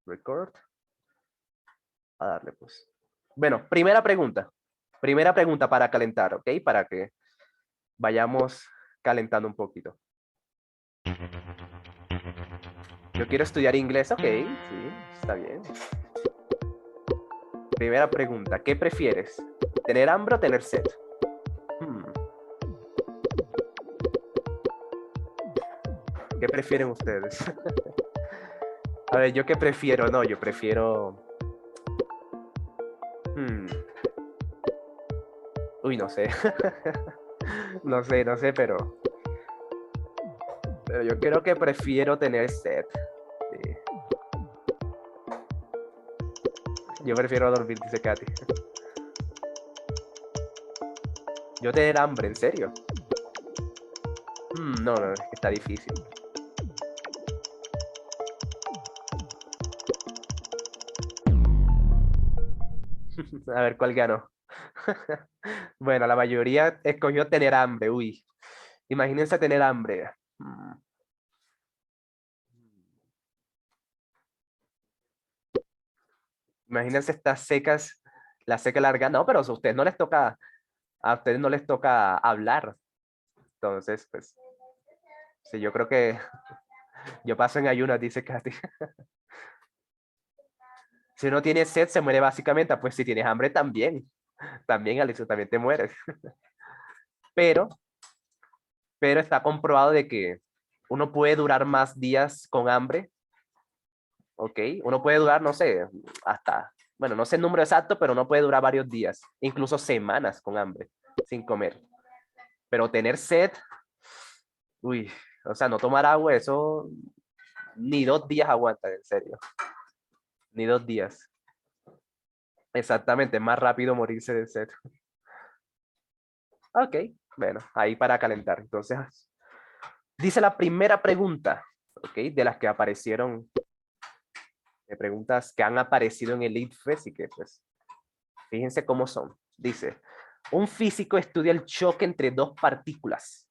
Record. A darle pues. Bueno, primera pregunta. Primera pregunta para calentar, ¿ok? Para que vayamos calentando un poquito. Yo quiero estudiar inglés, ok, sí, está bien. Primera pregunta, ¿qué prefieres? ¿Tener hambre o tener sed? ¿Qué prefieren ustedes? A ver, ¿yo qué prefiero? No, yo prefiero... Uy, no sé. No sé, pero yo creo que prefiero tener sed. Sí. Yo prefiero dormir, dice Katy. Yo tener hambre, ¿en serio? No, es que está difícil. A ver, ¿cuál ganó? Bueno, la mayoría escogió tener hambre, uy. Imagínense tener hambre. Imagínense estas secas, la seca larga. No, pero a ustedes no les toca, hablar. Entonces, pues, sí, yo creo que yo paso en ayunas, dice Katy. Si uno tiene sed, se muere básicamente. Pues si tienes hambre, también. También, Alicia, también te mueres. Pero está comprobado de que uno puede durar más días con hambre. ¿Ok? Uno puede durar, no sé, hasta, bueno, no sé el número exacto, pero uno puede durar varios días, incluso semanas con hambre, sin comer. Pero tener sed, uy, o sea, no tomar agua, eso ni 2 días aguanta, en serio. Ni 2 días. Exactamente, más rápido morirse de sed. Ok, bueno, ahí para calentar. Entonces, dice la primera pregunta, ok, de las que aparecieron, de preguntas que han aparecido en el ITFES y que pues, fíjense cómo son. Dice, un físico estudia el choque entre dos partículas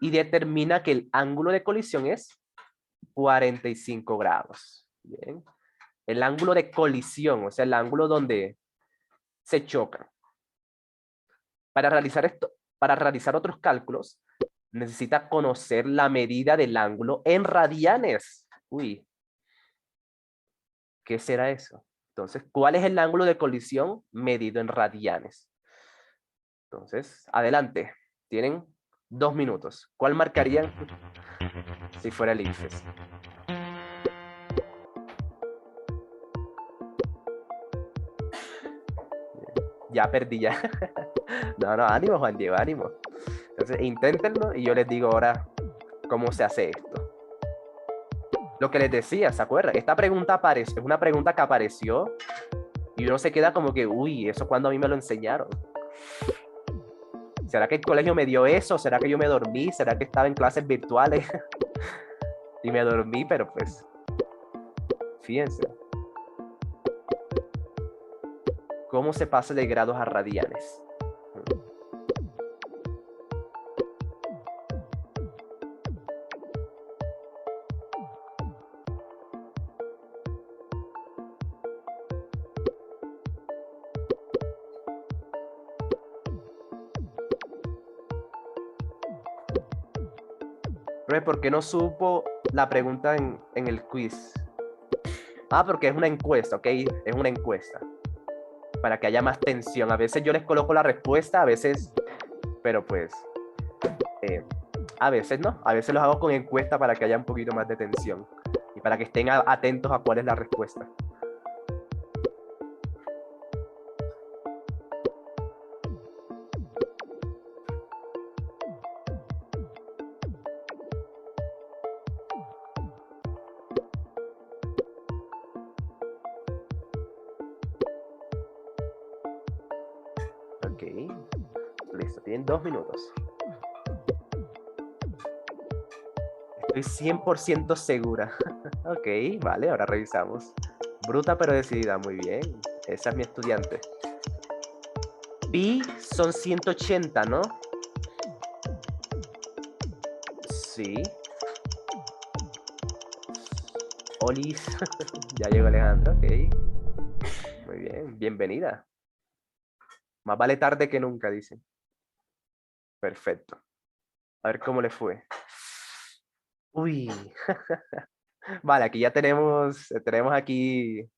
y determina que el ángulo de colisión es 45 grados. Bien. El ángulo de colisión, o sea, el ángulo donde se chocan. Para realizar otros cálculos, necesita conocer la medida del ángulo en radianes. Uy, ¿qué será eso? Entonces, ¿cuál es el ángulo de colisión medido en radianes? Entonces, adelante. Tienen 2 minutos. ¿Cuál marcarían si fuera el INFES? Ya perdí ya. No, ánimo, Juan Diego, ánimo. Entonces, inténtenlo y yo les digo ahora cómo se hace esto. Lo que les decía, ¿se acuerdan? Esta pregunta es una pregunta que apareció y uno se queda como que, uy, ¿eso cuando a mí me lo enseñaron? ¿Será que el colegio me dio eso? ¿Será que yo me dormí? ¿Será que estaba en clases virtuales? Y me dormí, pero pues, fíjense. ¿Cómo se pasa de grados a radianes? ¿Por qué no supo la pregunta en el quiz? Ah, porque es una encuesta, ¿ok? Es una encuesta. Para que haya más tensión. A veces yo les coloco la respuesta, a veces, pero pues, a veces no. A veces los hago con encuesta para que haya un poquito más de tensión. Y para que estén atentos a cuál es la respuesta. Ok. Listo, tienen 2 minutos. Estoy 100% segura. Ok, vale, ahora revisamos. Bruta pero decidida, muy bien. Esa es mi estudiante. Pi son 180, ¿no? Sí. Olis, ya llegó Alejandra, ok. Muy bien, bienvenida. Más vale tarde que nunca, dicen. Perfecto. A ver cómo le fue. Uy. Vale, aquí ya tenemos aquí.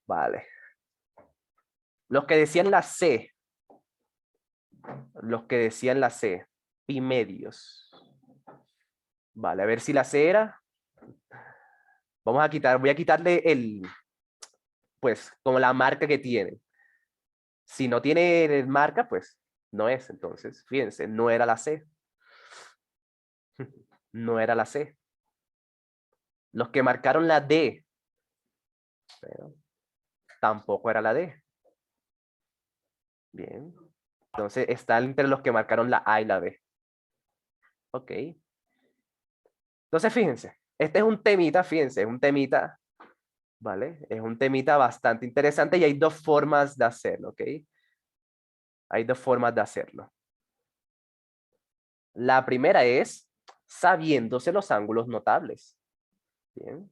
Vale. Los que decían la C. Los que decían la C. Pi medios. Vale, a ver si la C era. Voy a quitarle pues, como la marca que tiene. Si no tiene marca, pues, no es. Entonces, fíjense, no era la C. No era la C. Los que marcaron la D. Pero tampoco era la D. Bien. Entonces, está entre los que marcaron la A y la B. Ok. Entonces, fíjense. Este es un temita, fíjense, es un temita, ¿vale? Es un temita bastante interesante y hay dos formas de hacerlo, ¿ok? Hay dos formas de hacerlo. La primera es sabiéndose los ángulos notables. Bien.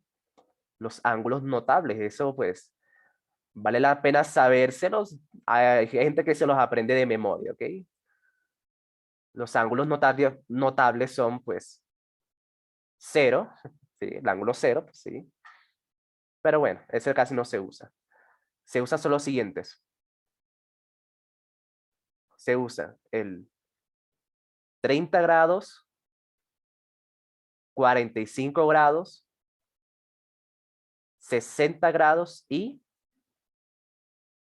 Los ángulos notables, eso pues vale la pena sabérselos. Hay gente que se los aprende de memoria, ¿ok? Los ángulos notables son pues 0, ¿sí? El ángulo 0, pues, sí. Pero bueno, ese casi no se usa. Se usa solo los siguientes. Se usa el 30 grados, 45 grados, 60 grados y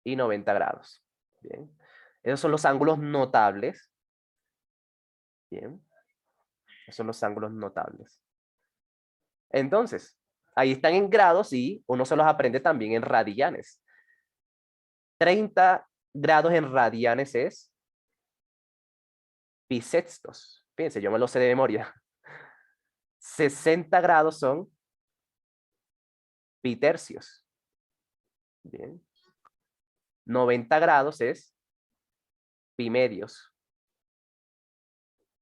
90 grados. Bien. Esos son los ángulos notables. Bien. Esos son los ángulos notables. Entonces, ahí están en grados y uno se los aprende también en radianes. 30 grados en radianes es pi sextos. Fíjense, yo me lo sé de memoria. 60 grados son pi tercios. Bien. 90 grados es pi medios.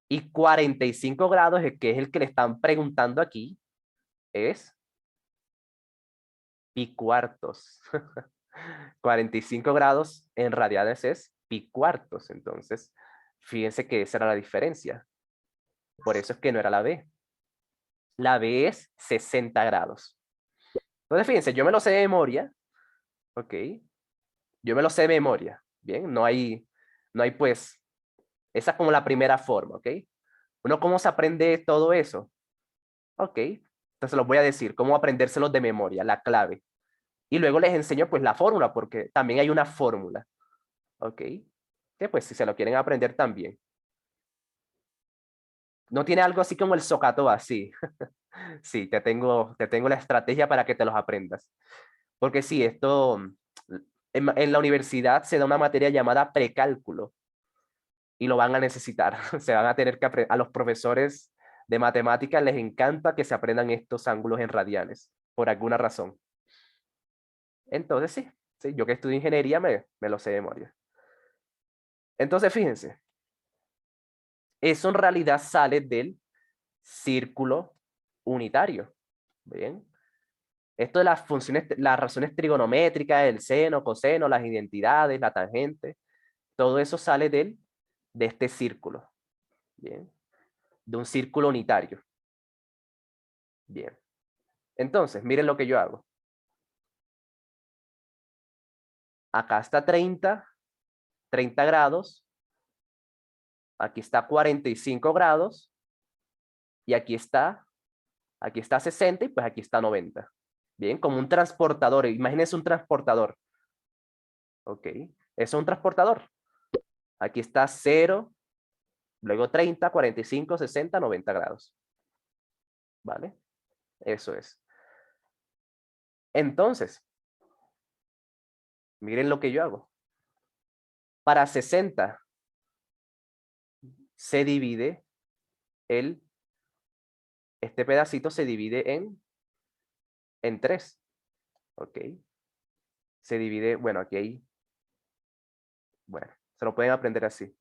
Y 45 grados, que es el que le están preguntando aquí, es pi cuartos. 45 grados en radianes es pi cuartos. Entonces, fíjense que esa era la diferencia. Por eso es que no era la B. La B es 60 grados. Entonces, fíjense, yo me lo sé de memoria. Ok. Yo me lo sé de memoria. Bien, no hay pues, esa es como la primera forma, ¿ok? Uno, ¿cómo se aprende todo eso? Ok. Entonces los voy a decir, cómo aprendérselos de memoria, la clave. Y luego les enseño pues la fórmula, porque también hay una fórmula. Ok. Que pues si se lo quieren aprender también. No tiene algo así como el Socato así. Sí, te tengo la estrategia para que te los aprendas. Porque sí, esto en la universidad se da una materia llamada precálculo y lo van a necesitar. Se van a tener que aprender. A los profesores de matemáticas les encanta que se aprendan estos ángulos en radianes, por alguna razón. Entonces sí, sí, yo que estudio ingeniería me lo sé de memoria. Entonces fíjense, eso en realidad sale del círculo unitario. Bien. Esto de las funciones, las razones trigonométricas, el seno, coseno, las identidades, la tangente, todo eso sale de este círculo. Bien. De un círculo unitario. Bien. Entonces, miren lo que yo hago. Acá está 30 grados. Aquí está 45 grados. Y aquí está 60 y pues aquí está 90. Bien, como un transportador. Imagínense un transportador. Ok. Eso es un transportador. Aquí está 0, luego 30, 45, 60, 90 grados. ¿Vale? Eso es. Entonces, miren lo que yo hago. Para 60 se divide este pedacito se divide en 3. ¿Ok? Se divide, bueno, aquí hay, bueno, se lo pueden aprender así.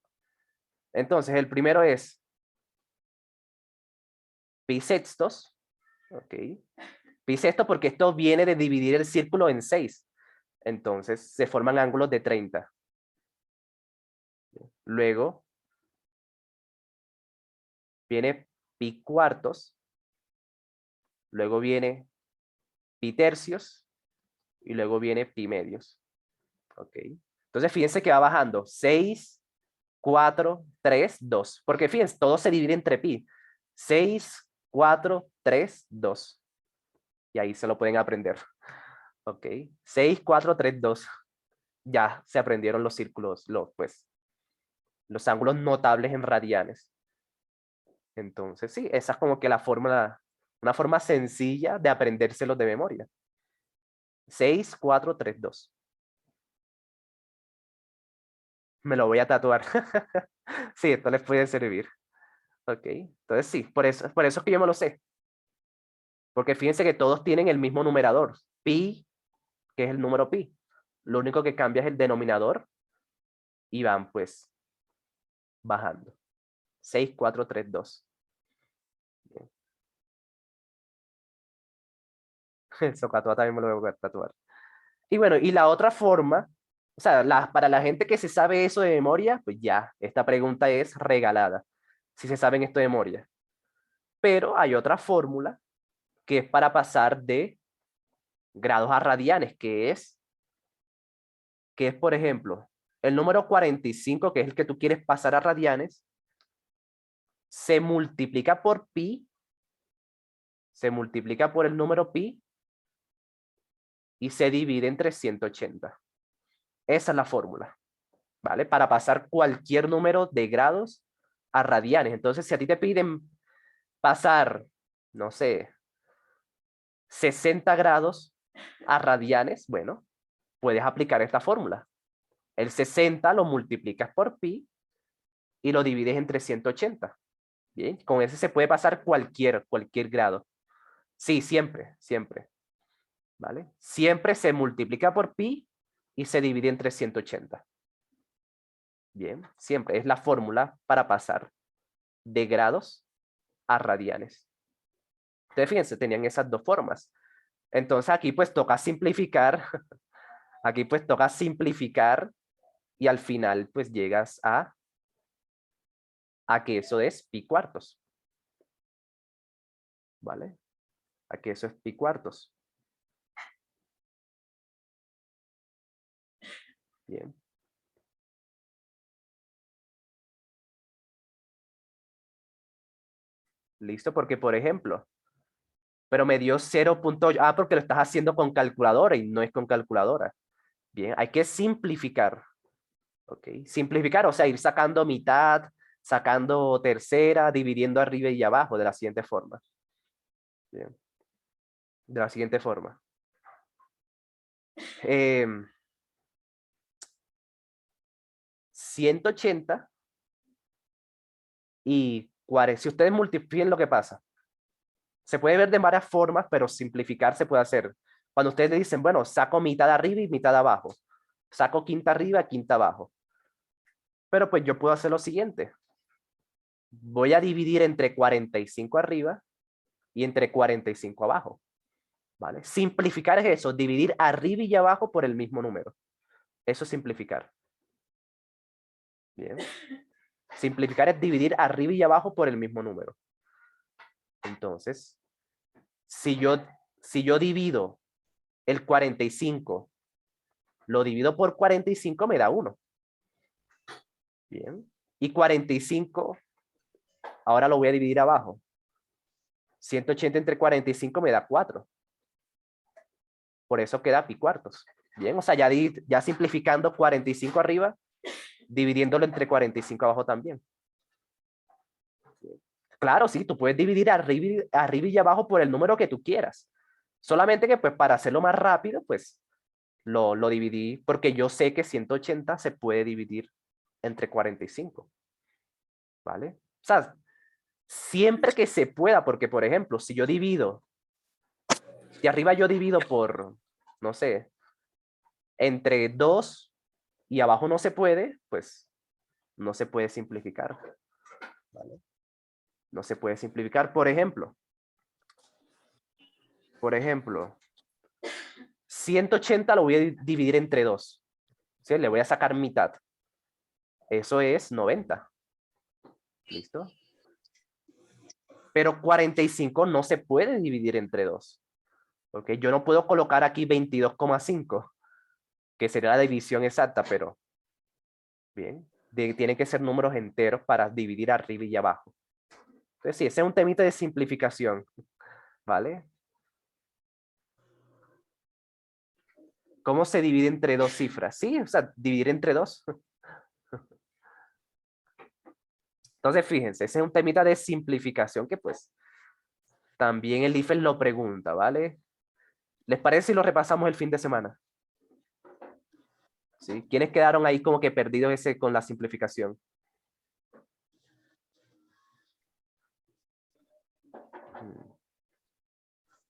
Entonces, el primero es pi sextos, ¿ok? Dice esto porque esto viene de dividir el círculo en 6. Entonces se forman ángulos de 30. Luego viene pi cuartos. Luego viene pi tercios. Y luego viene pi medios. ¿Ok? Entonces fíjense que va bajando. 6, 4, 3, 2. Porque fíjense, todo se divide entre pi. 6, 4, 3, 2. Y ahí se lo pueden aprender. ¿Ok? 6, 4, 3, 2. Ya se aprendieron los círculos, los ángulos notables en radianes. Entonces, sí, esa es como que la fórmula, una forma sencilla de aprendérselos de memoria. 6, 4, 3, 2. Me lo voy a tatuar. Sí, esto les puede servir. Ok, entonces sí, por eso es que yo me lo sé. Porque fíjense que todos tienen el mismo numerador. Pi, que es el número pi. Lo único que cambia es el denominador y van pues bajando. 6, 4, 3, 2. Bien. Eso también me lo voy a tatuar. Y bueno, y la otra forma, o sea, para la gente que se sabe eso de memoria, pues ya, esta pregunta es regalada, si se saben esto de memoria. Pero hay otra fórmula que es para pasar de grados a radianes, que es, por ejemplo, el número 45, que es el que tú quieres pasar a radianes, se multiplica por pi, se multiplica por el número pi y se divide entre 180. Esa es la fórmula, ¿vale? Para pasar cualquier número de grados a radianes. Entonces, si a ti te piden pasar, no sé, 60 grados a radianes, bueno, puedes aplicar esta fórmula. El 60 lo multiplicas por pi y lo divides entre 180. Bien, con ese se puede pasar cualquier grado. Sí, siempre, siempre. ¿Vale? Siempre se multiplica por pi y se divide entre 180. Bien, siempre es la fórmula para pasar de grados a radianes. Entonces, fíjense, tenían esas dos formas. Entonces aquí pues toca simplificar, aquí pues toca simplificar y al final pues llegas a que eso es pi cuartos. ¿Vale? A que eso es pi cuartos. Bien. Listo, porque por ejemplo, pero me dio 0.8. Ah, porque lo estás haciendo con calculadora y no es con calculadora. Bien, hay que simplificar. ¿Ok? Simplificar, o sea, ir sacando mitad, sacando tercera, dividiendo arriba y abajo de la siguiente forma. Bien. De la siguiente forma. 180 y 40. Si ustedes multipliquen lo que pasa, se puede ver de varias formas, pero simplificar se puede hacer. Cuando ustedes le dicen, bueno, saco mitad arriba y mitad abajo. Saco quinta arriba, quinta abajo. Pero pues yo puedo hacer lo siguiente. Voy a dividir entre 45 arriba y entre 45 abajo. ¿Vale? Simplificar es eso, dividir arriba y abajo por el mismo número. Eso es simplificar. Bien. Simplificar es dividir arriba y abajo por el mismo número. Entonces, si yo divido el 45, lo divido por 45, me da 1. Bien. Y 45, ahora lo voy a dividir abajo. 180 entre 45 me da 4. Por eso queda pi cuartos. Bien, o sea, ya simplificando 45 arriba, dividiéndolo entre 45 abajo también. Claro, sí, tú puedes dividir arriba y abajo por el número que tú quieras. Solamente que pues para hacerlo más rápido, pues lo dividí porque yo sé que 180 se puede dividir entre 45. ¿Vale? O sea, siempre que se pueda, porque por ejemplo, si arriba yo divido por, no sé, entre 2 y abajo no se puede, pues no se puede simplificar. ¿Vale? No se puede simplificar. Por ejemplo, Por ejemplo, 180 lo voy a dividir entre 2. ¿Sí? Le voy a sacar mitad. Eso es 90. ¿Listo? Pero 45 no se puede dividir entre 2. ¿Ok? Yo no puedo colocar aquí 22,5, que sería la división exacta, pero bien. Tienen que ser números enteros para dividir arriba y abajo. Entonces, sí, ese es un temita de simplificación. ¿Vale? ¿Cómo se divide entre dos cifras? Sí, o sea, dividir entre 2. Entonces, fíjense, ese es un temita de simplificación que pues también el IFES lo pregunta, ¿vale? ¿Les parece si lo repasamos el fin de semana? ¿Sí? ¿Quiénes quedaron ahí como que perdidos con la simplificación?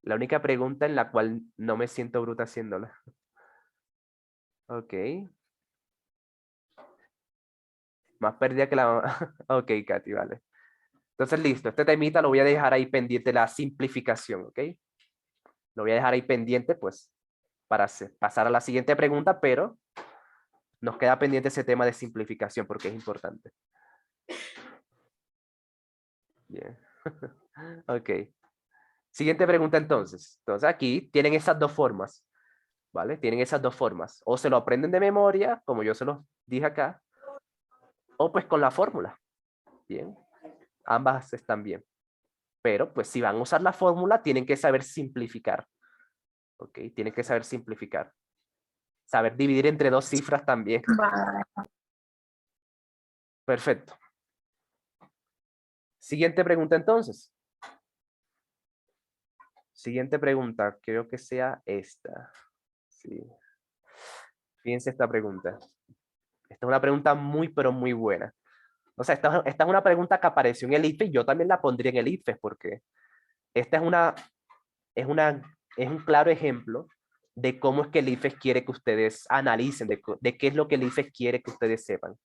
La única pregunta en la cual no me siento bruta haciéndola. Ok. Más perdida que la... Ok, Katy, vale. Entonces, listo. Este temita lo voy a dejar ahí pendiente, la simplificación, ¿ok? Lo voy a dejar ahí pendiente, pues, para pasar a la siguiente pregunta, pero nos queda pendiente ese tema de simplificación porque es importante. Bien. Ok. Siguiente pregunta entonces. Entonces aquí tienen esas dos formas, ¿vale? Tienen esas dos formas. O se lo aprenden de memoria, como yo se los dije acá, o pues con la fórmula. Bien. Ambas están bien. Pero pues si van a usar la fórmula, tienen que saber simplificar. ¿Ok? Tienen que saber simplificar. Saber dividir entre dos cifras también. Vale. Perfecto. Siguiente pregunta entonces. Siguiente pregunta. Creo que sea esta. Sí. Fíjense esta pregunta. Esta es una pregunta muy, pero muy buena. O sea, esta es una pregunta que apareció en el IFES. Yo también la pondría en el IFES porque esta es un claro ejemplo de cómo es que el IFES quiere que ustedes analicen, de qué es lo que el IFES quiere que ustedes sepan.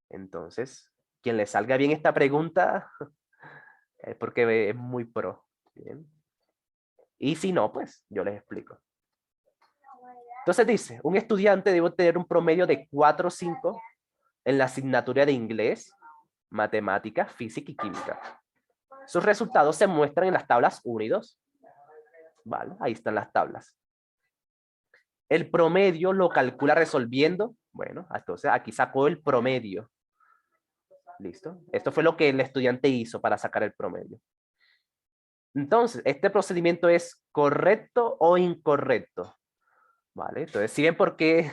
Entonces, quien le salga bien esta pregunta es porque es muy pro. Bien. Y si no, pues yo les explico. Entonces dice, un estudiante debe tener un promedio de 4 o 5 en la asignatura de inglés, matemáticas, física y química. Sus resultados se muestran en las tablas 1 y 2. Vale, ahí están las tablas. El promedio lo calcula resolviendo. Bueno, entonces aquí sacó el promedio. ¿Listo? Esto fue lo que el estudiante hizo para sacar el promedio. Entonces, ¿este procedimiento es correcto o incorrecto? ¿Vale? Entonces, ¿sí ven por qué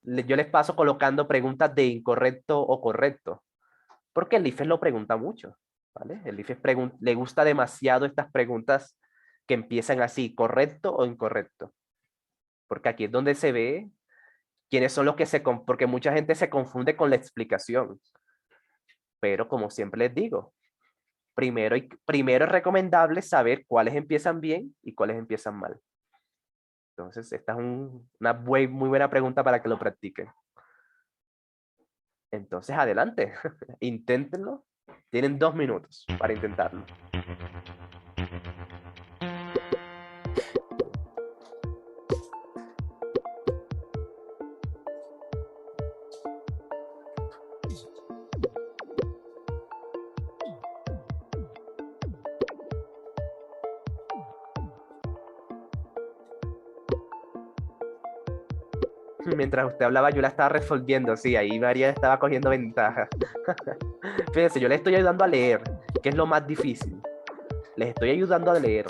yo les paso colocando preguntas de incorrecto o correcto? Porque el IFES lo pregunta mucho. ¿Vale? El IFES le gusta demasiado estas preguntas que empiezan así, correcto o incorrecto. Porque aquí es donde se ve quiénes son los que porque mucha gente se confunde con la explicación. Pero como siempre les digo, primero es recomendable saber cuáles empiezan bien y cuáles empiezan mal. Entonces, esta es una muy buena pregunta para que lo practiquen. Entonces, adelante, inténtenlo. Tienen 2 minutos para intentarlo. Mientras usted hablaba, yo la estaba resolviendo. Sí, ahí María estaba cogiendo ventaja. Fíjense, yo les estoy ayudando a leer, que es lo más difícil. Les estoy ayudando a leer.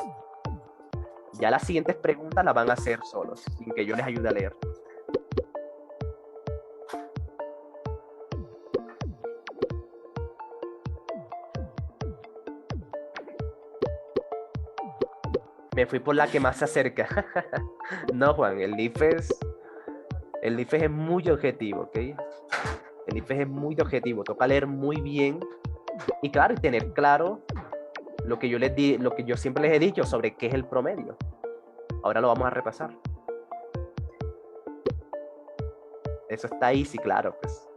Ya las siguientes preguntas las van a hacer solos, sin que yo les ayude a leer. Me fui por la que más se acerca. No, Juan, el IFES es muy objetivo, ¿ok? El IFES es muy objetivo, toca leer muy bien y claro, y tener claro lo que lo que yo siempre les he dicho sobre qué es el promedio. Ahora lo vamos a repasar. Eso está ahí, sí, claro, pues.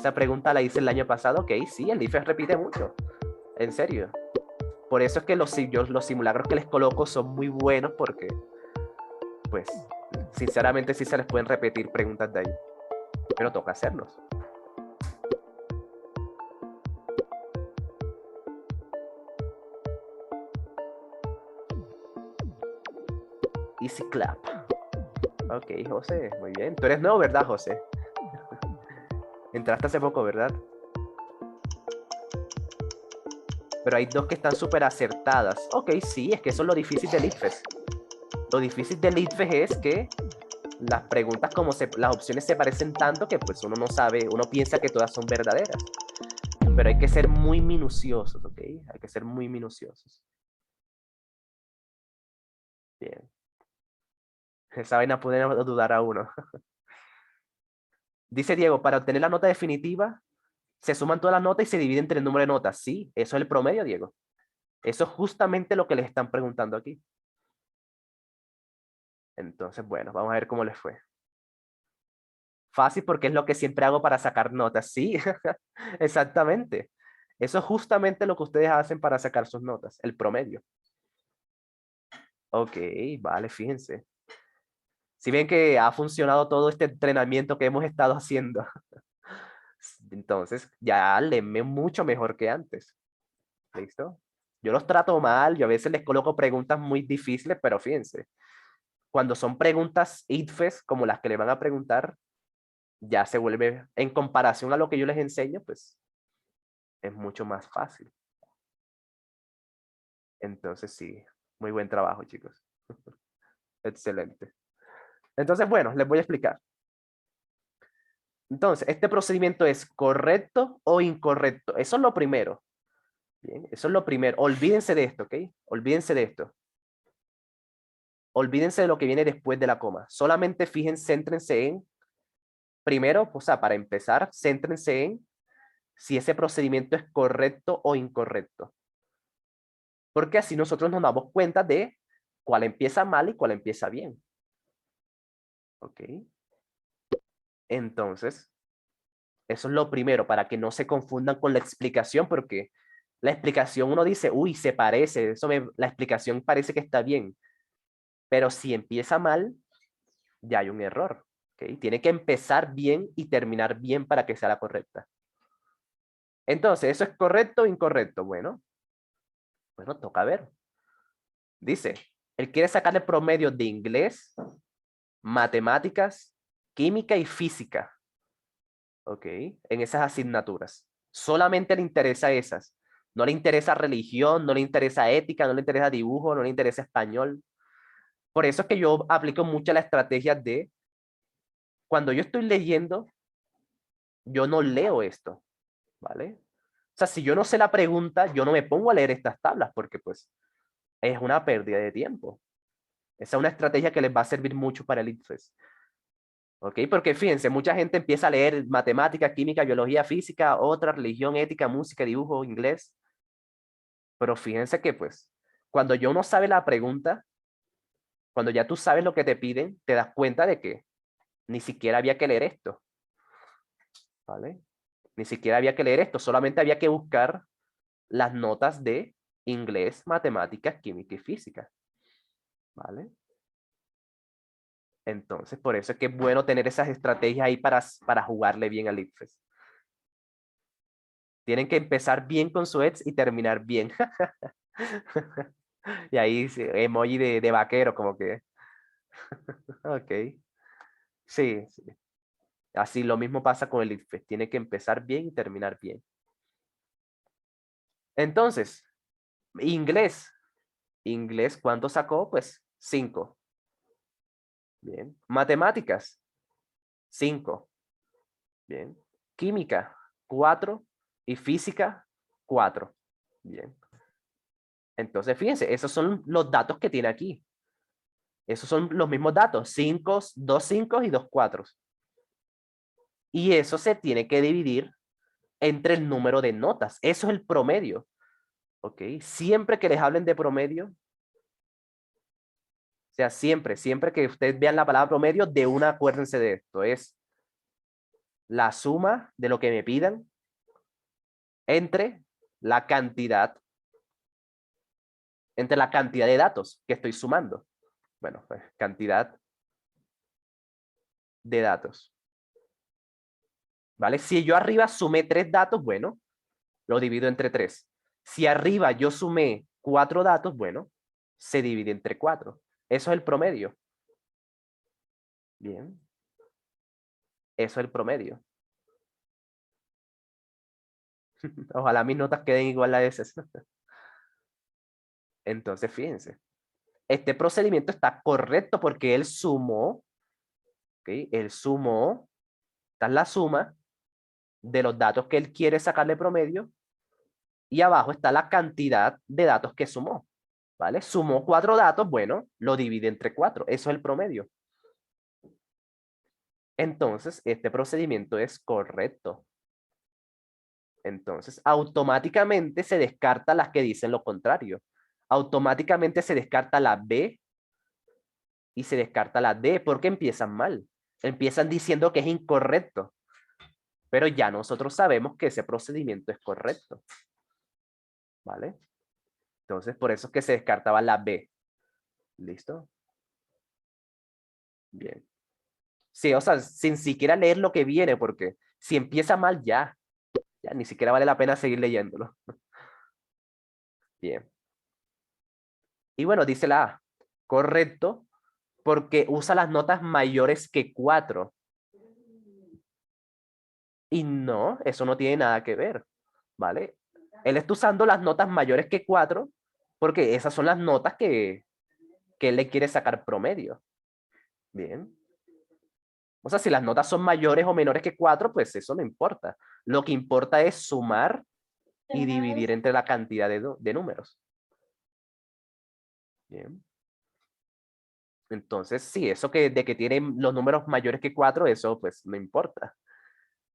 Esa pregunta la hice el año pasado. Ok, sí, el IFES repite mucho. En serio. Por eso es que los simulacros que les coloco son muy buenos porque, pues, sinceramente sí se les pueden repetir preguntas de ahí. Pero toca hacerlos. Easy clap. Ok, José, muy bien. Tú eres nuevo, ¿verdad, José? Entraste hace poco, ¿verdad? Pero hay dos que están súper acertadas. Ok, sí, es que eso es lo difícil del ITFES. Lo difícil del ITFES es que las preguntas, las opciones se parecen tanto que pues uno no sabe, uno piensa que todas son verdaderas. Pero hay que ser muy minuciosos, ¿ok? Hay que ser muy minuciosos. Bien. Esa vaina puede dudar a uno. Dice Diego, para obtener la nota definitiva, se suman todas las notas y se divide entre el número de notas. Sí, eso es el promedio, Diego. Eso es justamente lo que les están preguntando aquí. Entonces, bueno, vamos a ver cómo les fue. Fácil porque es lo que siempre hago para sacar notas. Sí, exactamente. Eso es justamente lo que ustedes hacen para sacar sus notas, el promedio. Ok, vale, fíjense. Si ven que ha funcionado todo este entrenamiento que hemos estado haciendo, entonces ya léeme mucho mejor que antes. ¿Listo? Yo los trato mal, yo a veces les coloco preguntas muy difíciles, pero fíjense, cuando son preguntas ITFES como las que le van a preguntar, ya se vuelve, en comparación a lo que yo les enseño, pues es mucho más fácil. Entonces sí, muy buen trabajo, chicos. Excelente. Entonces, bueno, les voy a explicar. Entonces, este procedimiento es correcto o incorrecto. Eso es lo primero. Bien, eso es lo primero. Olvídense de esto, ¿ok? Olvídense de esto. Olvídense de lo que viene después de la coma. Solamente fíjense, céntrense en, primero, o sea, para empezar, céntrense en si ese procedimiento es correcto o incorrecto. Porque así nosotros nos damos cuenta de cuál empieza mal y cuál empieza bien. ¿Ok? Entonces, eso es lo primero, para que no se confundan con la explicación, porque la explicación uno dice, uy, se parece, la explicación parece que está bien, pero si empieza mal, ya hay un error. ¿Ok? Tiene que empezar bien y terminar bien para que sea la correcta. Entonces, ¿eso es correcto o incorrecto? Bueno, toca ver. Dice, él quiere sacar el promedio de inglés, matemáticas, química y física. ¿Ok? En esas asignaturas. Solamente le interesa esas. No le interesa religión, no le interesa ética, no le interesa dibujo, no le interesa español. Por eso es que yo aplico mucho la estrategia de, cuando yo estoy leyendo, yo no leo esto, ¿vale? O sea, si yo no sé la pregunta, yo no me pongo a leer estas tablas porque pues es una pérdida de tiempo. Esa es una estrategia que les va a servir mucho para el ITFES. ¿Ok? Porque fíjense, mucha gente empieza a leer matemática, química, biología, física, otra, religión, ética, música, dibujo, inglés. Pero fíjense que pues, cuando yo no sabe la pregunta, cuando ya tú sabes lo que te piden, te das cuenta de que ni siquiera había que leer esto. ¿Vale? Ni siquiera había que leer esto, solamente había que buscar las notas de inglés, matemáticas, química y física. ¿Vale? Entonces, por eso es que es bueno tener esas estrategias ahí para jugarle bien al ICFES. Tienen que empezar bien con su ETS y terminar bien. Y ahí emoji de vaquero, como que. Ok. Sí, sí. Así lo mismo pasa con el ICFES. Tiene que empezar bien y terminar bien. Entonces, inglés. Inglés, ¿cuánto sacó? Pues 5. Bien. Matemáticas, 5. Bien. Química, 4. Y física, 4. Bien. Entonces, fíjense, esos son los datos que tiene aquí. Esos son los mismos datos, 5, 2 5 y 2 4. Y eso se tiene que dividir entre el número de notas. Eso es el promedio. ¿Ok? Siempre que les hablen de promedio, o sea, siempre que ustedes vean la palabra promedio, de una acuérdense de esto. Es la suma de lo que me pidan entre la cantidad de datos que estoy sumando. Bueno, pues cantidad de datos. ¿Vale? Si yo arriba sumé 3 datos, bueno, lo divido entre 3. Si arriba yo sumé 4 datos, bueno, se divide entre 4. Eso es el promedio. Bien. Eso es el promedio. Ojalá mis notas queden igual a esas. Entonces, fíjense. Este procedimiento está correcto porque él sumó, ¿ok? Él sumó, esta es la suma de los datos que él quiere sacarle promedio y abajo está la cantidad de datos que sumó, ¿vale? Sumó 4 datos, bueno, lo divide entre 4, eso es el promedio. Entonces, este procedimiento es correcto. Entonces, automáticamente se descarta las que dicen lo contrario. Automáticamente se descarta la B y se descarta la D porque empiezan mal. Empiezan diciendo que es incorrecto. Pero ya nosotros sabemos que ese procedimiento es correcto. ¿Vale? Entonces, por eso es que se descartaba la B. ¿Listo? Bien. Sí, o sea, sin siquiera leer lo que viene, porque si empieza mal ya ni siquiera vale la pena seguir leyéndolo. Bien. Y bueno, dice la A. Correcto, porque usa las notas mayores que 4. Y no, eso no tiene nada que ver, ¿vale? Él está usando las notas mayores que 4 porque esas son las notas que él le quiere sacar promedio. Bien. O sea, si las notas son mayores o menores que 4, pues eso no importa. Lo que importa es sumar y dividir entre la cantidad de números. Bien. Entonces, sí, eso de que tienen los números mayores que 4, eso pues no importa.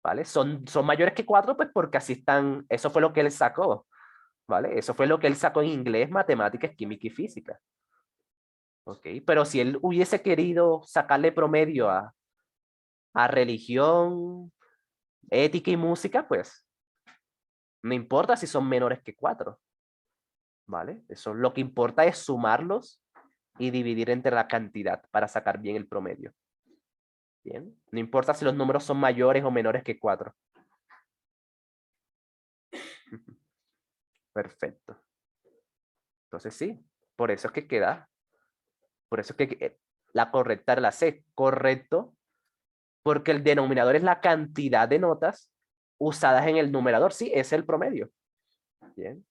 ¿Vale? Son mayores que 4, pues porque así están, eso fue lo que él sacó. ¿Vale? Eso fue lo que él sacó en inglés, matemáticas, química y física. ¿Ok? Pero si él hubiese querido sacarle promedio a religión, ética y música, pues no importa si son menores que 4. ¿Vale? Eso lo que importa es sumarlos y dividir entre la cantidad para sacar bien el promedio. Bien. No importa si los números son mayores o menores que 4. Perfecto. Entonces sí, por eso es que queda, por eso es que la correcta es la C. Correcto, porque el denominador es la cantidad de notas usadas en el numerador. Sí, es el promedio. Bien.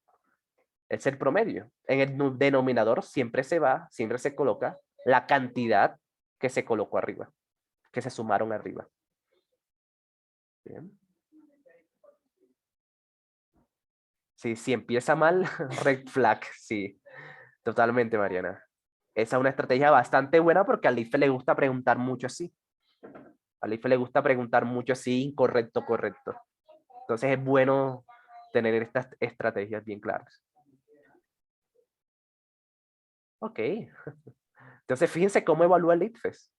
Es el promedio. En el denominador siempre se coloca la cantidad que se colocó arriba, que se sumaron arriba. Bien. Sí, si empieza mal, red flag, sí. Totalmente, Mariana. Esa es una estrategia bastante buena porque a Life le gusta preguntar mucho así. A Life le gusta preguntar mucho así, incorrecto, correcto. Entonces es bueno tener estas estrategias bien claras. Ok. Entonces fíjense cómo evalúa el IFES.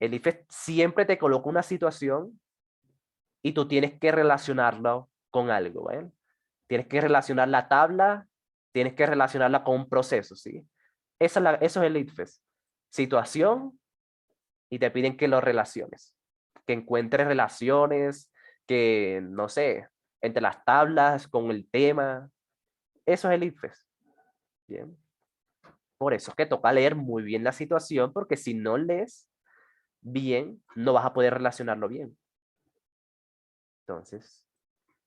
El IFES siempre te coloca una situación y tú tienes que relacionarlo con algo, ¿vale? Tienes que relacionar la tabla, tienes que relacionarla con un proceso, ¿sí? Eso es el IFES. Situación y te piden que lo relaciones. Que encuentres relaciones, que, no sé, entre las tablas, con el tema. Eso es el IFES. Bien. Por eso es que toca leer muy bien la situación, porque si no lees bien, no vas a poder relacionarlo bien. Entonces,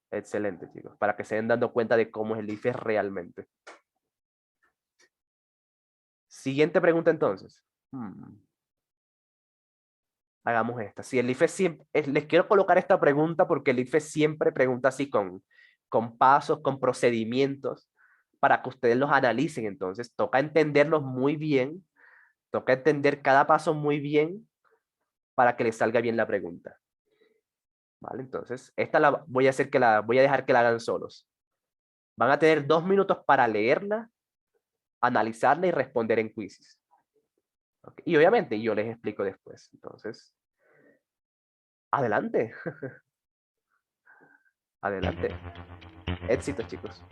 excelente, chicos, para que se den dando cuenta de cómo es el IFES realmente. Siguiente pregunta entonces. Hagamos esta. Si el IFES siempre, les quiero colocar esta pregunta porque el IFES siempre pregunta así con pasos, con procedimientos, para que ustedes los analicen. Entonces, toca entenderlos muy bien, toca entender cada paso muy bien para que les salga bien la pregunta. ¿Vale? Entonces, esta la voy a hacer voy a dejar que la hagan solos. Van a tener 2 minutos para leerla, analizarla y responder en quizzes. ¿Okay? Y obviamente yo les explico después. Entonces, Adelante. Adelante. Éxito, chicos.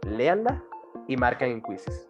Léanla y marcan en quizzes.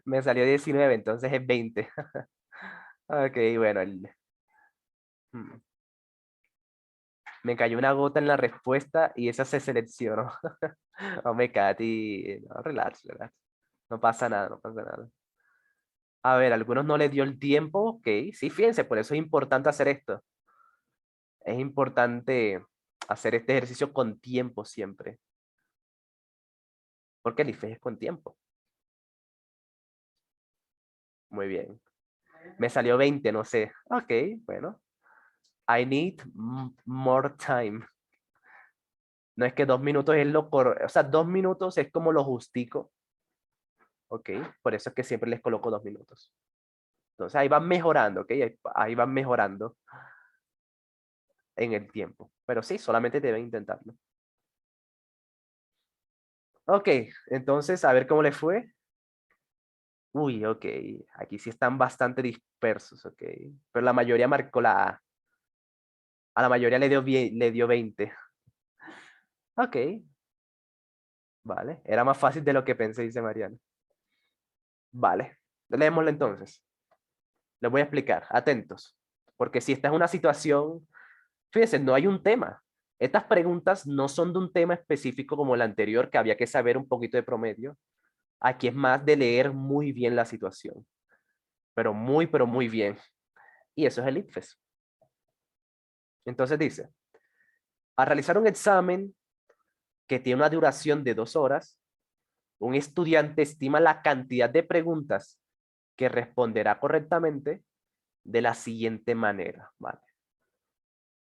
Me salió 19, entonces es 20. Ok, bueno. Hmm. Me cayó una gota en la respuesta y esa se seleccionó. Hombre, Katy, no, relax, relax. No pasa nada, no pasa nada. A ver, a algunos no les dio el tiempo, ok. Sí, fíjense, por eso es importante hacer esto. Es importante hacer este ejercicio con tiempo siempre. Porque el IFES es con tiempo. Muy bien. Me salió 20, no sé. Ok, bueno. I need more time. No es que 2 minutos es lo correcto. O sea, 2 minutos es como lo justico. Ok, por eso es que siempre les coloco 2 minutos. Entonces ahí van mejorando, ok. Ahí van mejorando en el tiempo. Pero sí, solamente deben intentarlo. Ok, entonces a ver cómo les fue. Uy, ok. Aquí sí están bastante dispersos, ok. Pero la mayoría marcó la A. A la mayoría le dio 20. Ok, vale. Era más fácil de lo que pensé, dice Mariana. Vale. Leémoslo entonces. Les voy a explicar. Atentos. Porque si esta es una situación, fíjense, no hay un tema. Estas preguntas no son de un tema específico como el anterior, que había que saber un poquito de promedio. Aquí es más de leer muy bien la situación. Pero muy bien. Y eso es el ICFES. Entonces dice, al realizar un examen que tiene una duración de 2 horas, un estudiante estima la cantidad de preguntas que responderá correctamente de la siguiente manera. ¿Vale?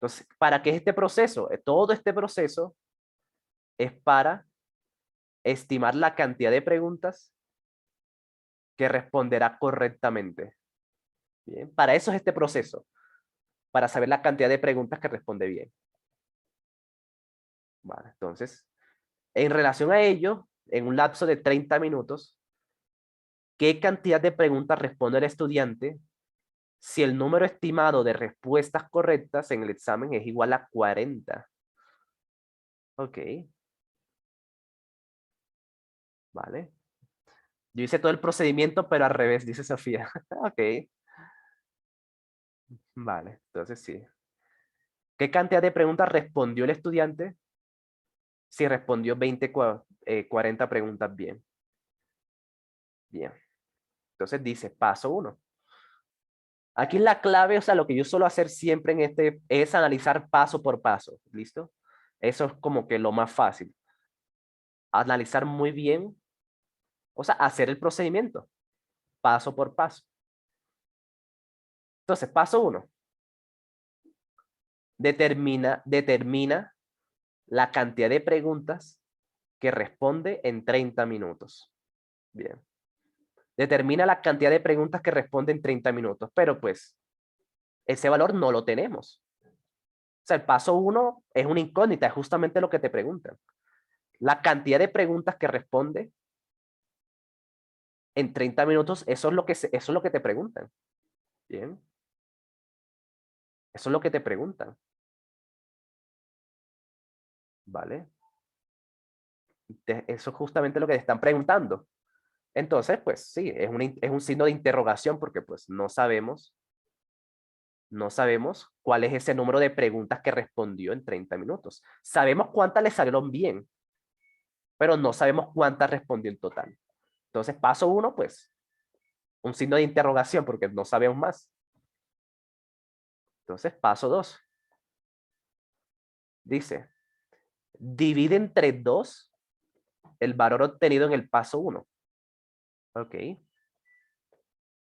Entonces, ¿para qué es este proceso? Todo este proceso es para estimar la cantidad de preguntas que responderá correctamente. Bien, para eso es este proceso, para saber la cantidad de preguntas que responde bien. Vale, entonces, en relación a ello, en un lapso de 30 minutos, ¿qué cantidad de preguntas responde el estudiante si el número estimado de respuestas correctas en el examen es igual a 40? Ok, vale. Yo hice todo el procedimiento, pero al revés, dice Sofía. Ok, vale, entonces sí. ¿Qué cantidad de preguntas respondió el estudiante? Si respondió 40 preguntas bien. Bien. Entonces dice, paso 1. Aquí la clave, o sea, lo que yo suelo hacer siempre en este es analizar paso por paso, ¿listo? Eso es como que lo más fácil. Analizar muy bien, o sea, hacer el procedimiento, paso por paso. Entonces, paso uno, determina la cantidad de preguntas que responde en 30 minutos. Bien. Determina la cantidad de preguntas que responde en 30 minutos, pero pues ese valor no lo tenemos. O sea, el paso uno es una incógnita, es justamente lo que te preguntan. La cantidad de preguntas que responde en 30 minutos, eso es lo que te preguntan. Bien. Eso es lo que te preguntan. ¿Vale? Eso es justamente lo que te están preguntando. Entonces, pues sí, es un signo de interrogación porque pues no sabemos cuál es ese número de preguntas que respondió en 30 minutos. Sabemos cuántas le salieron bien, pero no sabemos cuántas respondió en total. Entonces, paso uno, pues, un signo de interrogación porque no sabemos más. Entonces, paso dos. Dice, divide entre 2 el valor obtenido en el paso uno. Ok.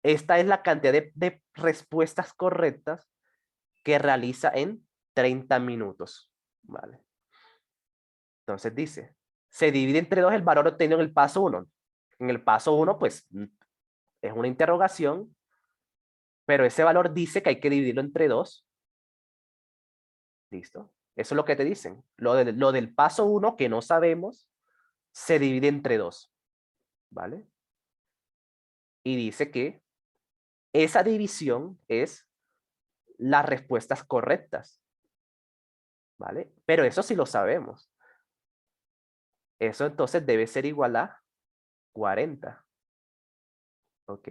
Esta es la cantidad de respuestas correctas que realiza en 30 minutos. Vale. Entonces dice, se divide entre 2 el valor obtenido en el paso uno. En el paso uno, pues, es una interrogación, pero ese valor dice que hay que dividirlo entre 2. ¿Listo? Eso es lo que te dicen. Lo del paso uno que no sabemos, se divide entre 2. ¿Vale? Y dice que esa división es las respuestas correctas. ¿Vale? Pero eso sí lo sabemos. Eso entonces debe ser igual a 40. ¿Ok?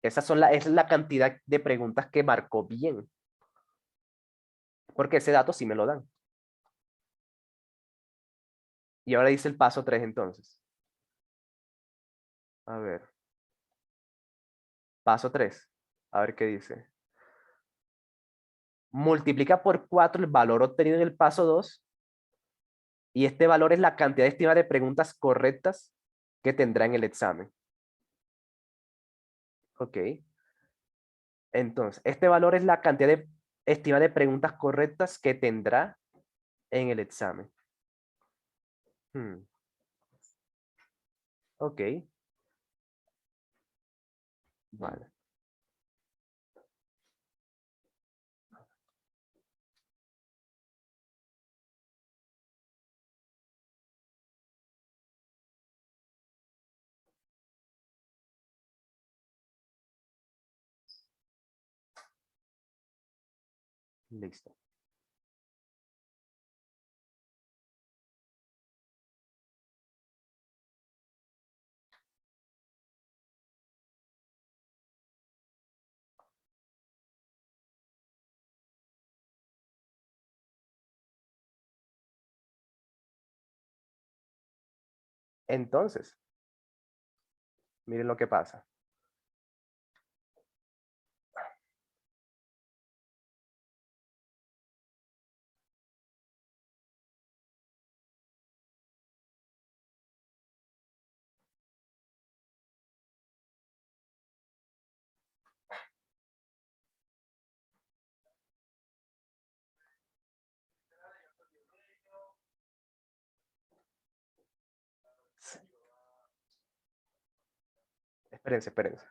Es la cantidad de preguntas que marcó bien. Porque ese dato sí me lo dan. Y ahora dice el paso 3 entonces. A ver. Paso 3. A ver qué dice. Multiplica por 4 el valor obtenido en el paso 2. Y este valor es la cantidad estimada de preguntas correctas que tendrá en el examen. Ok. Entonces, este valor es la cantidad estimada de preguntas correctas que tendrá en el examen. Ok. Vale. Listo. Entonces, miren lo que pasa. Espérense, espérense.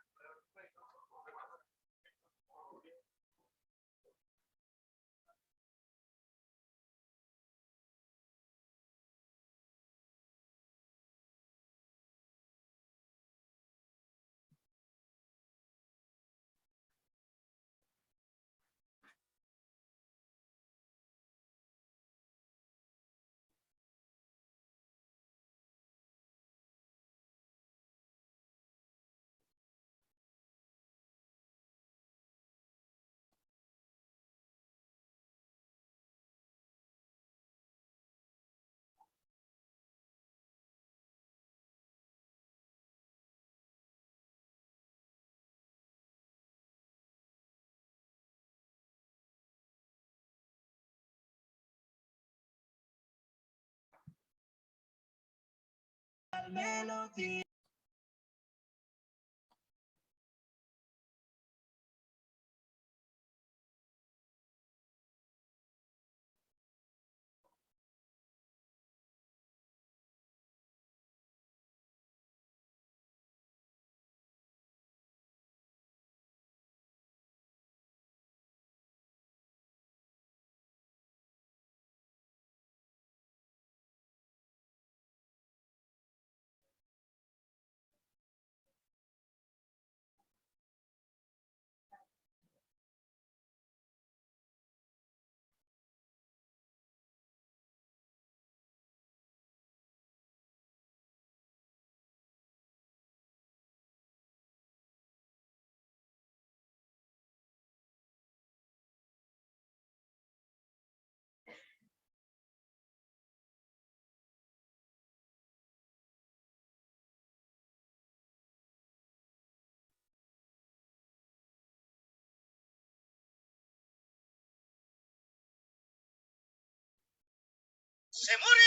Se murió.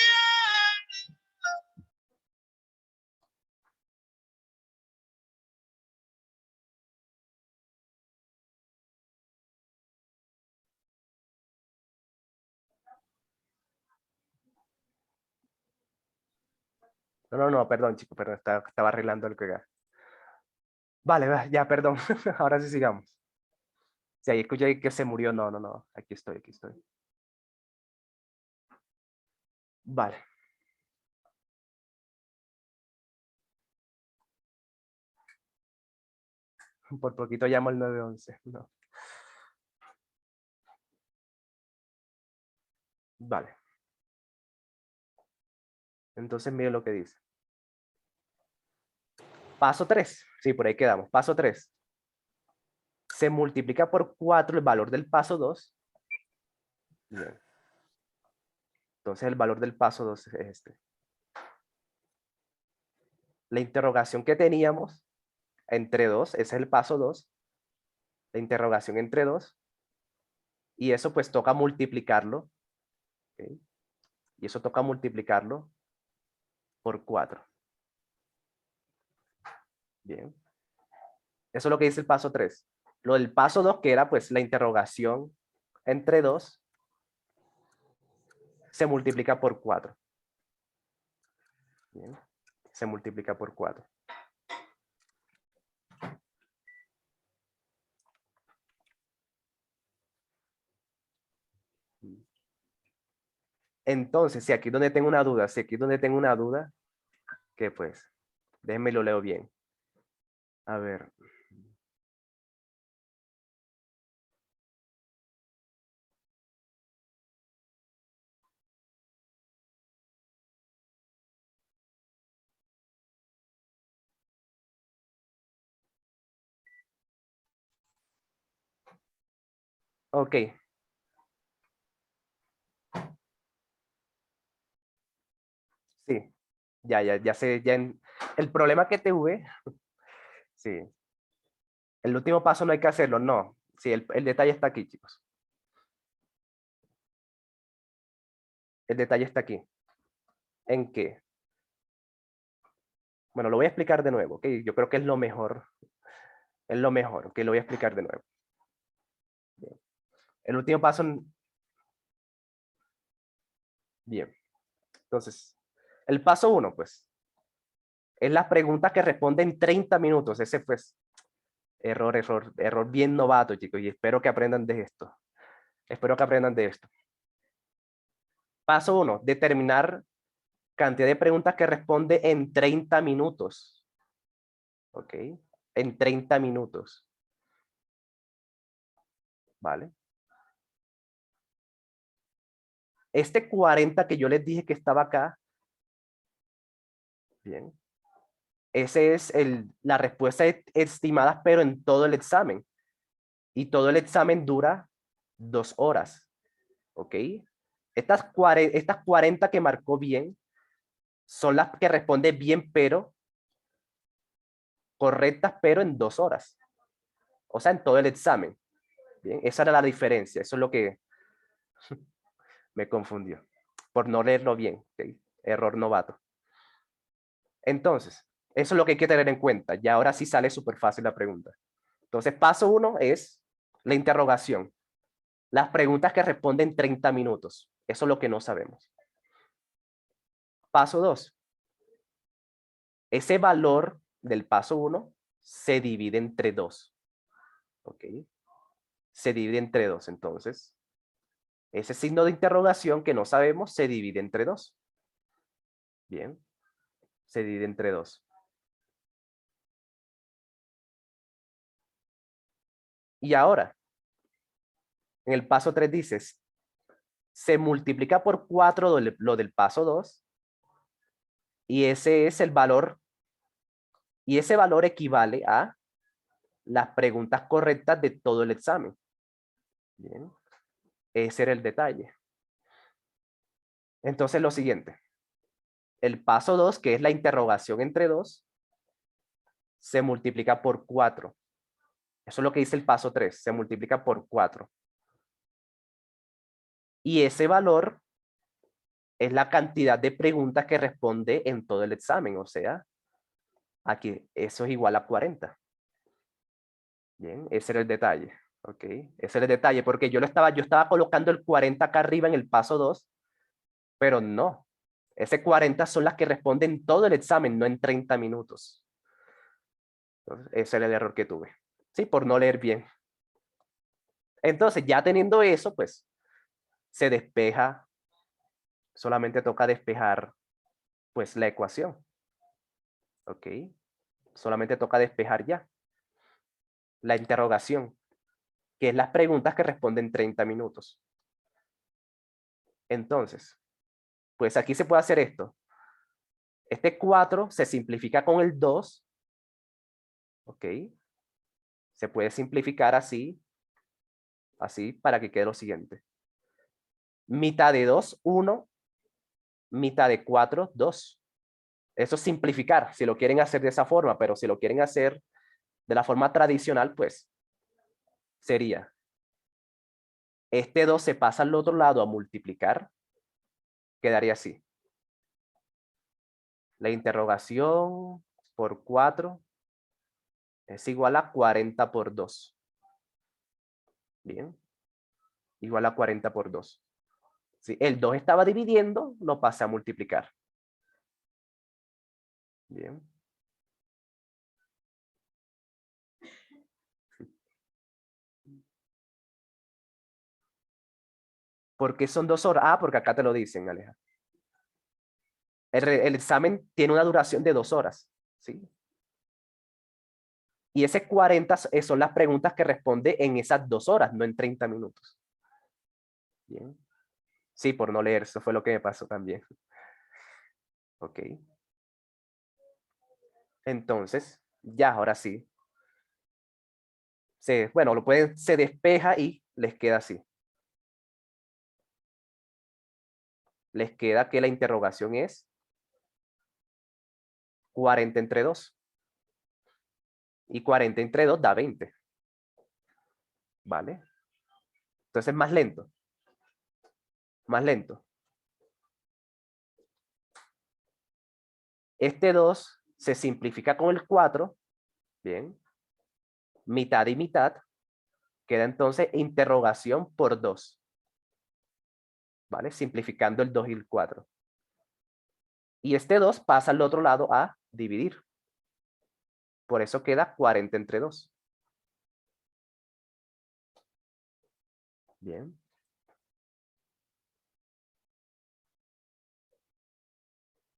No, perdón, chicos, perdón, estaba arreglando el que. Vale, ya, perdón. Ahora sí sigamos. Si ahí escuché que se murió, no. Aquí estoy. Vale. Por poquito llamo al 911. No. Vale. Entonces mire lo que dice. Paso 3. Sí, por ahí quedamos. Paso 3. Se multiplica por 4 el valor del paso 2. Bien. Entonces el valor del paso 2 es este. La interrogación que teníamos entre 2, ese es el paso 2. La interrogación entre 2. Y eso pues toca multiplicarlo. ¿Okay? Y eso toca multiplicarlo por 4. Bien. Eso es lo que dice el paso 3. Lo del paso 2, que era pues la interrogación entre 2, se multiplica por 4. Bien. Se multiplica por 4. Entonces, si aquí donde tengo una duda, que pues, déjenme lo leo bien. A ver. Ok. Sí. Ya sé. El problema que tuve, sí. El último paso no hay que hacerlo, no. Sí, el detalle está aquí, chicos. El detalle está aquí. ¿En qué? Bueno, lo voy a explicar de nuevo, ¿ok? Yo creo que es lo mejor. Es lo mejor, ¿ok? Lo voy a explicar de nuevo. Bien. El último paso, bien. Entonces, el paso 1, pues, es la pregunta que responde en 30 minutos. Ese, pues, error bien novato, chicos, y espero que aprendan de esto. Espero que aprendan de esto. Paso 1, determinar cantidad de preguntas que responde en 30 minutos. ¿Ok? En 30 minutos. ¿Vale? Este 40 que yo les dije que estaba acá, bien, ese es la respuesta estimada, pero en todo el examen. Y todo el examen dura 2 horas. ¿Ok? Estas 40 que marcó bien son las que responde bien, pero correctas, pero en 2 horas. O sea, en todo el examen. Bien, esa era la diferencia. Eso es lo que me confundió. Por no leerlo bien. ¿Okay? Error novato. Entonces, eso es lo que hay que tener en cuenta. Ya ahora sí sale súper fácil la pregunta. Entonces, paso 1 es la interrogación. Las preguntas que responden 30 minutos. Eso es lo que no sabemos. Paso 2. Ese valor del paso 1 se divide entre 2. ¿Ok? Se divide entre 2. Entonces, ese signo de interrogación que no sabemos se divide entre 2. Bien. Se divide entre 2. Y ahora, en el paso 3 dices, se multiplica por 4 lo del paso 2 y ese es el valor, y ese valor equivale a las preguntas correctas de todo el examen. Bien, ese era el detalle. Entonces lo siguiente, el paso 2, que es la interrogación entre 2, se multiplica por 4. Eso es lo que dice el paso 3, se multiplica por 4. Y ese valor es la cantidad de preguntas que responde en todo el examen, o sea, aquí eso es igual a 40. Bien, ese era el detalle, ¿ok? Ese era el detalle, porque yo estaba colocando el 40 acá arriba en el paso 2, pero no. Ese 40 son las que responden todo el examen, no en 30 minutos. Entonces, ese era el error que tuve, ¿sí? Por no leer bien. Entonces, ya teniendo eso, pues, se despeja, solamente toca despejar, pues, la ecuación, ¿ok? Solamente toca despejar ya la interrogación, que es las preguntas que responden 30 minutos. Entonces, pues aquí se puede hacer esto. Este 4 se simplifica con el 2, ¿ok? Se puede simplificar así, así para que quede lo siguiente. Mitad de 2, 1, mitad de 4, 2. Eso es simplificar, si lo quieren hacer de esa forma, pero si lo quieren hacer de la forma tradicional, pues sería, este 2 se pasa al otro lado a multiplicar, quedaría así. La interrogación por 4 es igual a 40 por 2. Bien, igual a 40 por 2. Si el 2 estaba dividiendo, lo pasé a multiplicar. Bien. ¿Por qué son 2 horas? Ah, porque acá te lo dicen, Aleja. El examen tiene una duración de 2 horas. ¿Sí? Y ese 40 son las preguntas que responde en esas 2 horas, no en 30 minutos. Bien. Sí, por no leer, eso fue lo que me pasó también. Ok. Entonces, ya, ahora sí. Bueno, se despeja y les queda así. Les queda que la interrogación es 40 entre 2. Y 40 entre 2 da 20. ¿Vale? Entonces, más lento. Más lento. Este 2 se simplifica con el 4. Bien. Mitad y mitad. Queda entonces interrogación por 2. ¿Vale? Simplificando el 2 y el 4. Y este 2 pasa al otro lado a dividir. Por eso queda 40 entre 2. Bien.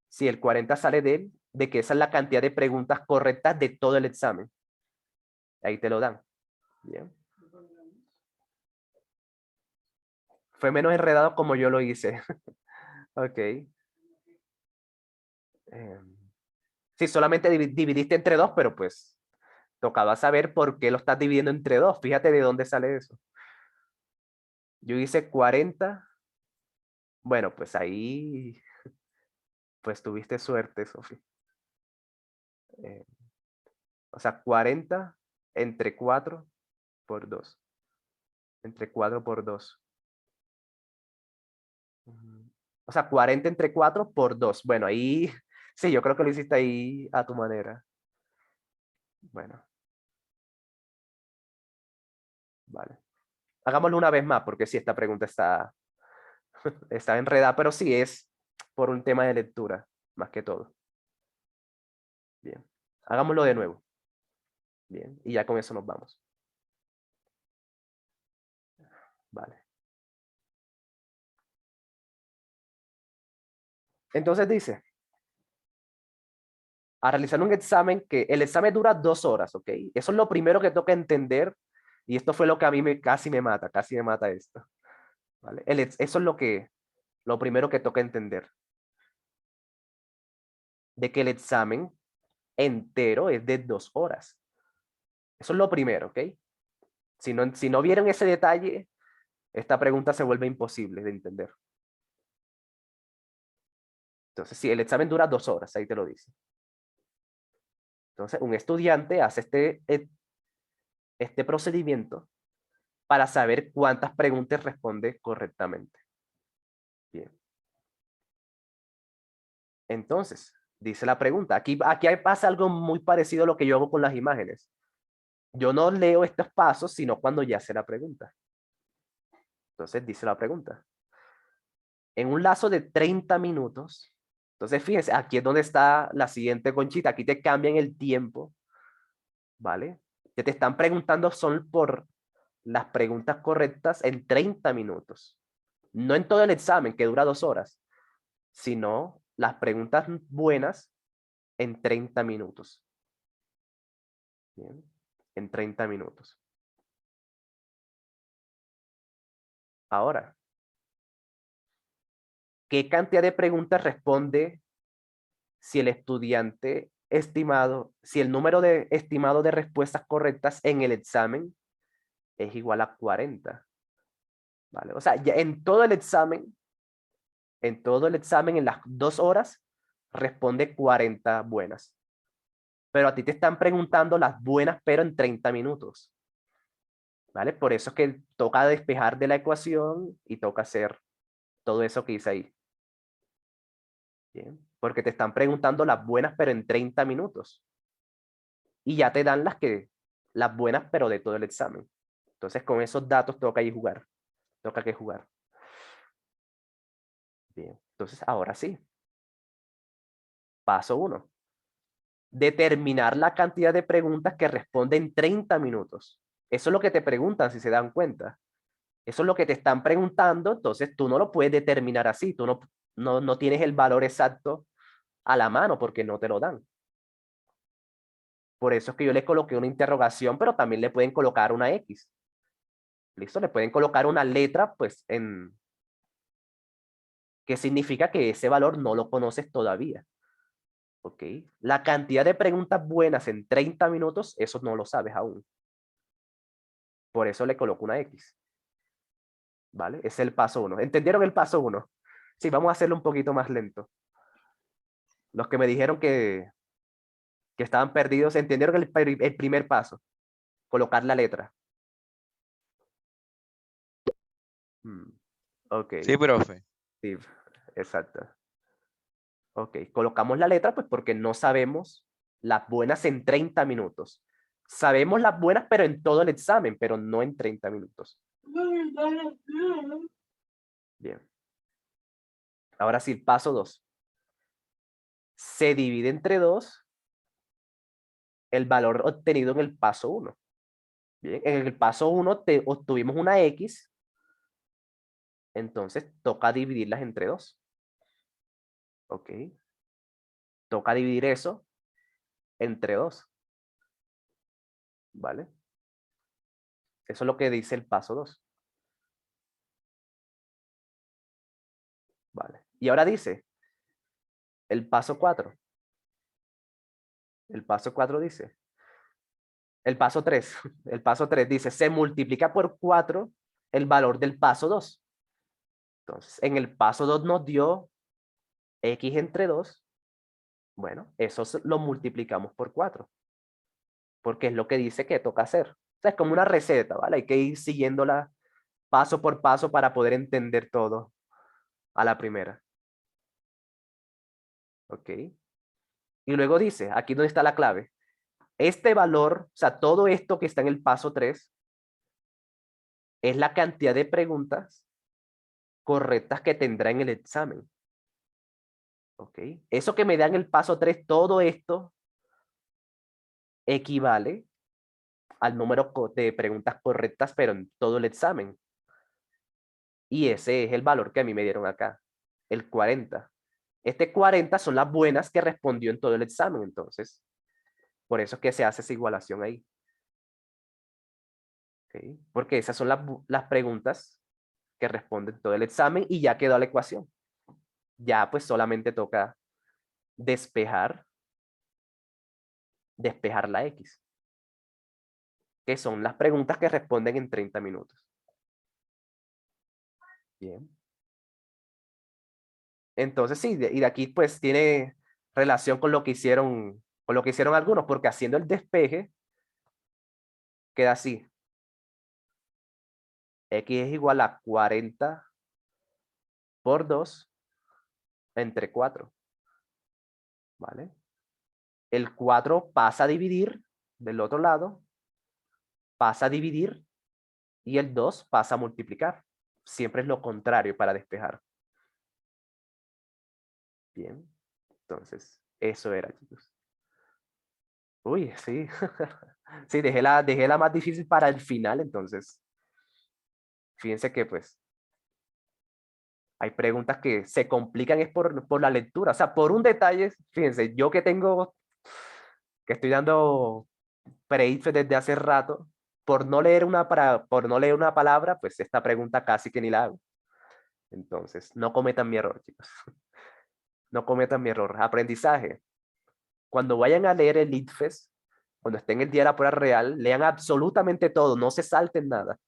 Si el 40 sale de que esa es la cantidad de preguntas correctas de todo el examen. Ahí te lo dan. Bien. Fue menos enredado como yo lo hice. Ok. Sí, solamente dividiste entre 2, pero pues tocaba saber por qué lo estás dividiendo entre 2. Fíjate de dónde sale eso. Yo hice 40. Bueno, pues ahí pues tuviste suerte, Sofía. O sea, 40 entre 4 por 2. Entre 4 por 2. O sea, 40 entre 4 por 2. Bueno, ahí Sí, yo creo que lo hiciste ahí a tu manera. Bueno, vale. Hagámoslo una vez más, porque sí, esta pregunta está, está enredada, pero sí es por un tema de lectura, más que todo. Bien. Hagámoslo de nuevo. Bien. Y ya con eso nos vamos. Vale. Entonces dice, a realizar un examen que el examen dura 2 horas, ¿ok? Eso es lo primero que toca entender y esto fue lo que a mí casi me mata esto, ¿vale? Eso es lo primero que toca entender, de que el examen entero es de 2 horas. Eso es lo primero, ¿ok? Si no vieron ese detalle, esta pregunta se vuelve imposible de entender. Entonces, si el examen dura 2 horas, ahí te lo dice. Entonces, un estudiante hace este procedimiento para saber cuántas preguntas responde correctamente. Bien. Entonces, dice la pregunta. Aquí pasa algo muy parecido a lo que yo hago con las imágenes. Yo no leo estos pasos, sino cuando ya sé la pregunta. Entonces, dice la pregunta. En un lazo de 30 minutos, entonces fíjense, aquí es donde está la siguiente conchita. Aquí te cambian el tiempo, ¿vale? Que te están preguntando son por las preguntas correctas en 30 minutos. No en todo el examen, que dura 2 horas, sino las preguntas buenas en 30 minutos. Bien, en 30 minutos. Ahora, ¿qué cantidad de preguntas responde si el estudiante estimado, si el número de estimado de respuestas correctas en el examen es igual a 40? ¿Vale? O sea, ya en todo el examen, en las 2 horas, responde 40 buenas. Pero a ti te están preguntando las buenas, pero en 30 minutos. ¿Vale? Por eso es que toca despejar de la ecuación y toca hacer todo eso que hice ahí. Bien. Porque te están preguntando las buenas, pero en 30 minutos. Y ya te dan las buenas, pero de todo el examen. Entonces, con esos datos toca ahí jugar. Toca que jugar. Bien. Entonces, ahora sí. Paso 1. Determinar la cantidad de preguntas que responden en 30 minutos. Eso es lo que te preguntan, si se dan cuenta. Eso es lo que te están preguntando, entonces tú no lo puedes determinar así. Tú no tienes el valor exacto a la mano porque no te lo dan. Por eso es que yo le coloqué una interrogación, pero también le pueden colocar una X. ¿Listo? Le pueden colocar una letra, pues, que significa que ese valor no lo conoces todavía. ¿Ok? La cantidad de preguntas buenas en 30 minutos, eso no lo sabes aún. Por eso le coloco una X. ¿Vale? Es el paso 1. ¿Entendieron el paso 1? Sí, vamos a hacerlo un poquito más lento. Los que me dijeron que estaban perdidos, entendieron el primer paso. Colocar la letra. Ok, Sí, profe. sí, exacto. Ok, colocamos la letra pues porque no sabemos las buenas en 30 minutos. Sabemos las buenas, pero en todo el examen, pero no en 30 minutos. Bien. Ahora sí, paso 2. Se divide entre 2 el valor obtenido en el paso 1. Bien, en el paso 1 obtuvimos una X, entonces toca dividirlas entre 2. Ok. Toca dividir eso entre 2. ¿Vale? Eso es lo que dice el paso 2. ¿Vale? Y ahora dice el paso 4. El paso 4 dice, el paso 3, el paso 3 dice, se multiplica por 4 el valor del paso 2. Entonces, en el paso 2 nos dio X entre 2. Bueno, eso lo multiplicamos por 4. Porque es lo que dice que toca hacer. O sea, es como una receta, ¿vale? Hay que ir siguiéndola paso por paso para poder entender todo a la primera. ¿Ok? Y luego dice, aquí donde está la clave, este valor, o sea, todo esto que está en el paso 3, es la cantidad de preguntas correctas que tendrá en el examen. ¿Ok? Eso que me da en el paso 3, todo esto equivale al número de preguntas correctas, pero en todo el examen. Y ese es el valor que a mí me dieron acá, el 40. Este 40 son las buenas que respondió en todo el examen, entonces. Por eso es que se hace esa igualación ahí. ¿Ok? Porque esas son las preguntas que responden todo el examen y ya quedó la ecuación. Ya pues solamente toca despejar la X, que son las preguntas que responden en 30 minutos. Bien. Entonces sí, y de aquí pues tiene relación con lo que hicieron algunos, porque haciendo el despeje queda así. X es igual a 40 por 2 entre 4. ¿Vale? El 4 pasa a dividir del otro lado, pasa a dividir y el 2 pasa a multiplicar. Siempre es lo contrario para despejar. Bien. Entonces, eso era, chicos. Uy, sí. Sí, dejé la más difícil para el final, entonces. Fíjense que pues hay preguntas que se complican es por la lectura. O sea, por un detalle, fíjense, yo que estoy dando pre-IFE desde hace rato, por no leer una palabra, pues esta pregunta casi que ni la hago. Entonces, no cometan mi error, chicos. No cometan mi error. Aprendizaje. Cuando vayan a leer el ITFES, cuando estén en el día de la prueba real, lean absolutamente todo, no se salten nada.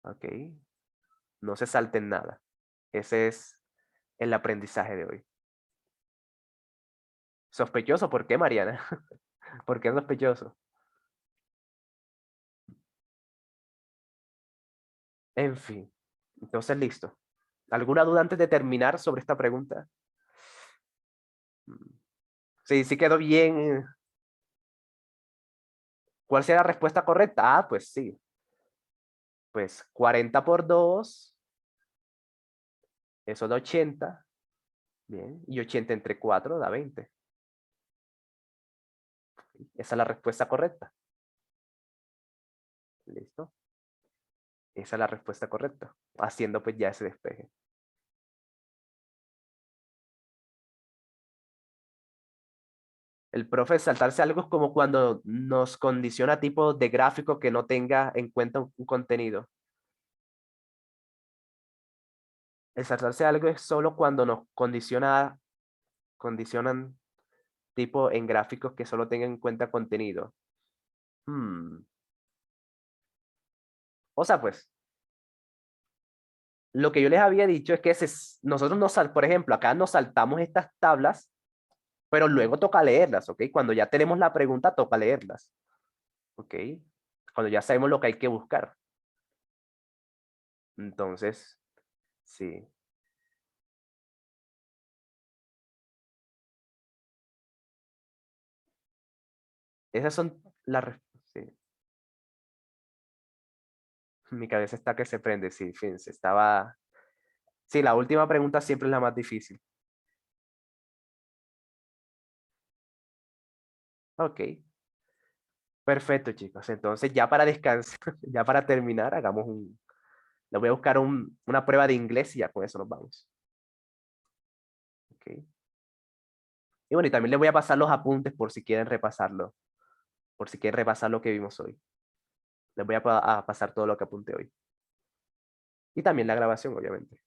¿Ok? No se salten nada. Ese es el aprendizaje de hoy. Sospechoso, ¿por qué, Mariana? ¿Por qué sospechoso? En fin, entonces listo. ¿Alguna duda antes de terminar sobre esta pregunta? Sí, sí quedó bien. ¿Cuál será la respuesta correcta? Ah, pues sí. Pues 40 por 2, eso da 80. Bien, y 80 entre 4 da 20. Esa es la respuesta correcta. ¿Listo? Esa es la respuesta correcta. Haciendo pues ya ese despeje. El profe saltarse algo es como cuando nos condiciona tipo de gráfico que no tenga en cuenta un contenido. El saltarse algo es solo cuando nos condicionan tipo en gráficos que solo tengan en cuenta contenido. O sea, pues, lo que yo les había dicho es que nosotros por ejemplo, acá nos saltamos estas tablas, pero luego toca leerlas, ¿ok? Cuando ya tenemos la pregunta, toca leerlas, ¿ok? Cuando ya sabemos lo que hay que buscar. Entonces, sí. Esas son sí. Mi cabeza está que se prende, sí, fíjense, estaba... Sí, la última pregunta siempre es la más difícil. Ok. Perfecto, chicos. Entonces, ya para descansar, ya para terminar, le voy a buscar una prueba de inglés y ya con eso nos vamos. Ok. Y bueno, y también les voy a pasar los apuntes por si quieren repasarlo, por si quieren repasar lo que vimos hoy. Les voy a pasar todo lo que apunté hoy. Y también la grabación, obviamente.